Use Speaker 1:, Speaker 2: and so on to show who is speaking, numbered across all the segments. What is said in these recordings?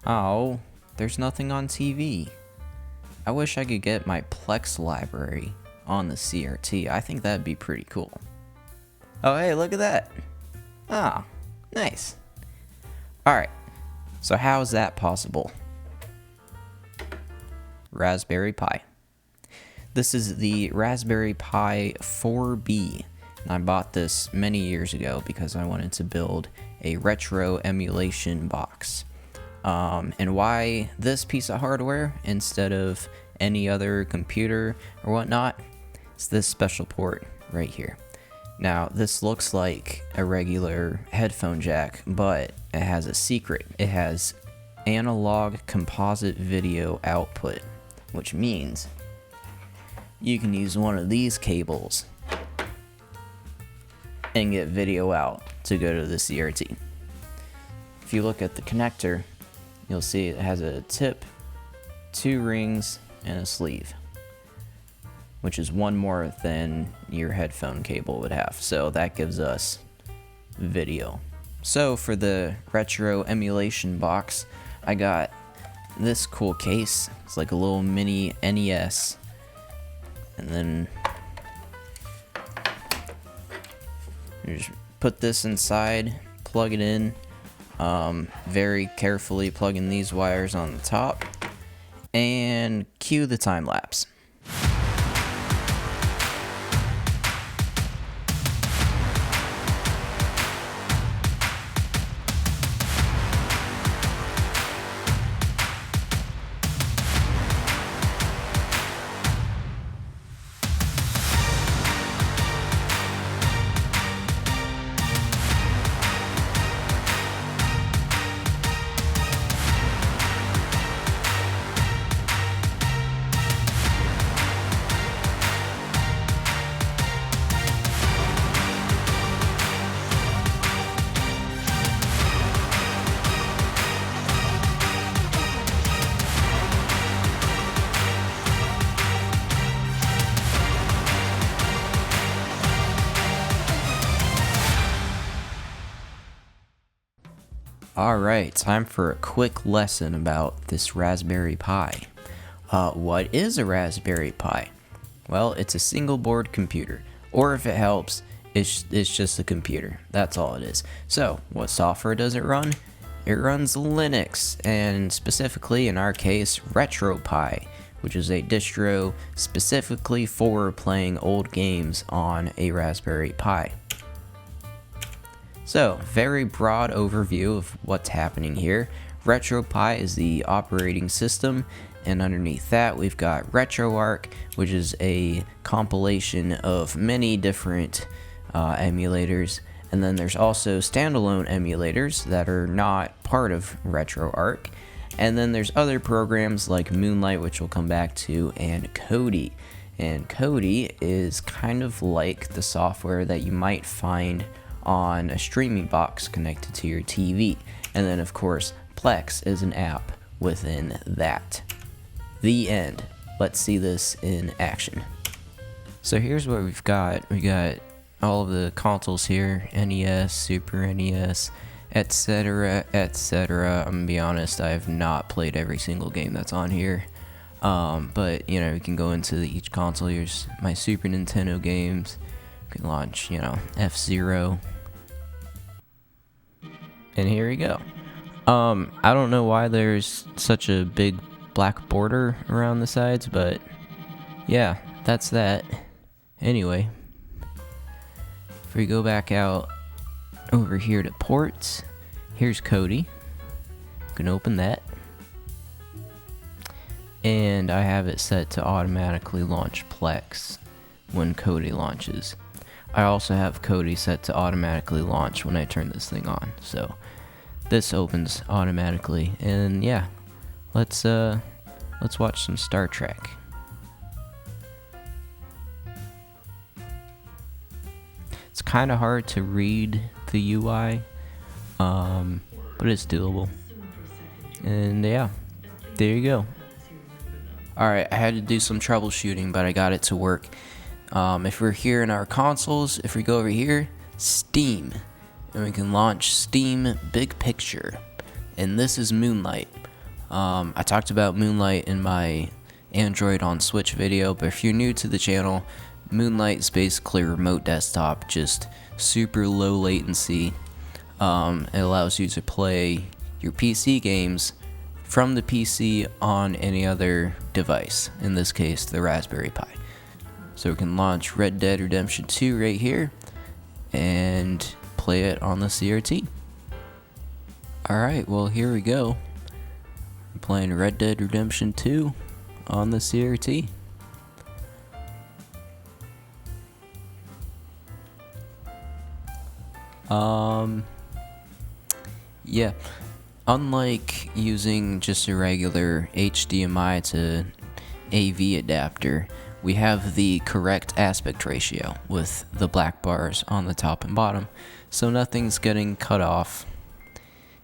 Speaker 1: Oh, there's nothing on TV. I wish I could get my Plex library on the CRT. I think that'd be pretty cool. Oh, hey, look at that. Ah, nice. Alright, so how is that possible? Raspberry Pi. This is the Raspberry Pi 4B. And I bought this many years ago because I wanted to build a retro emulation box. And why this piece of hardware instead of any other computer or whatnot? It's this special port right here. Now, this looks like a regular headphone jack, but it has a secret. It has analog composite video output, which means you can use one of these cables and get video out to go to the CRT. If you look at the connector, you'll see it has a tip, 2 rings, and a sleeve, which is one more than your headphone cable would have. So that gives us video. So for the retro emulation box, I got this cool case. It's like a little mini NES. And then you just put this inside, plug it in. Very carefully plugging these wires on the top. And cue the time lapse. Alright, time for a quick lesson about this Raspberry Pi. What is a Raspberry Pi? Well, it's a single board computer, or if it helps, it's just a computer. That's all it is. So, what software does it run? It runs Linux, and specifically in our case, RetroPie, which is a distro specifically for playing old games on a Raspberry Pi. So, very broad overview of what's happening here. RetroPie is the operating system, and underneath that we've got RetroArch, which is a compilation of many different emulators. And then there's also standalone emulators that are not part of RetroArch. And then there's other programs like Moonlight, which we'll come back to, and Kodi. And Kodi is kind of like the software that you might find on a streaming box connected to your TV. And then of course, Plex is an app within that. The end. Let's see this in action. So here's what we've got. We got all of the consoles here, NES, Super NES, etc, etc. I'm gonna be honest, I have not played every single game that's on here. But you know, we can go into each console. Here's my Super Nintendo games. We can launch, you know, F-Zero. And here we go. I don't know why there's such a big black border around the sides, but yeah, that's that. Anyway, if we go back out over here to ports, here's Kodi. You can open that. And I have it set to automatically launch Plex when Kodi launches. I also have Kodi set to automatically launch when I turn this thing on. So this opens automatically, and yeah, let's watch some Star Trek. It's kind of hard to read the UI, but it's doable. And yeah, there you go. Alright, I had to do some troubleshooting, but I got it to work. If we're here in our consoles, if we go over here, Steam, and we can launch Steam Big Picture, and this is Moonlight. I talked about Moonlight in my Android on Switch video, but if you're new to the channel, Moonlight is basically remote desktop, just super low latency. It allows you to play your PC games from the PC on any other device, in this case the Raspberry Pi. So we can launch Red Dead Redemption 2 right here and play it on the CRT. Alright, well here we go. I'm playing Red Dead Redemption 2 on the CRT. Yeah, unlike using just a regular HDMI to AV adapter, we have the correct aspect ratio with the black bars on the top and bottom, so nothing's getting cut off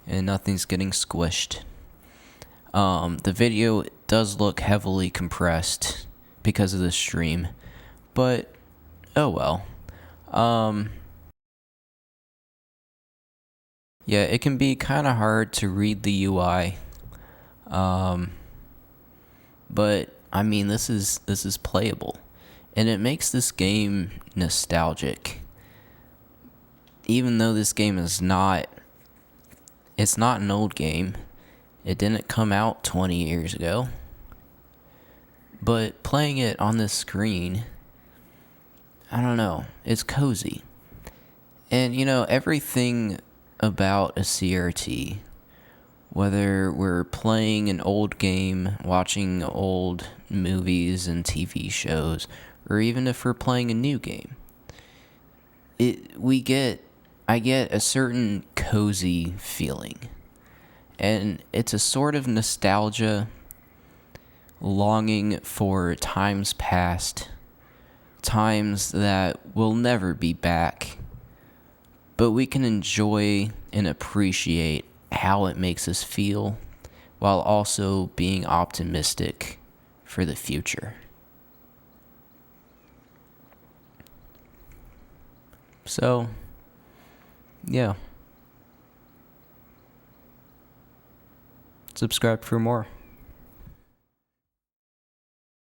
Speaker 1: and nothing's getting squished. The video does look heavily compressed because of the stream, but oh well. Yeah, it can be kind of hard to read the UI, but I mean this is playable, and it makes this game nostalgic. Even though this game is not an old game, it didn't come out 20 years ago, but playing it on this screen, I don't know, it's cozy. And you know, everything about a CRT, whether we're playing an old game, watching old movies and TV shows, or even if we're playing a new game, I get a certain cozy feeling. And it's a sort of nostalgia, longing for times past, times that will never be back, but we can enjoy and appreciate how it makes us feel while also being optimistic for the future. So, yeah. Subscribe for more.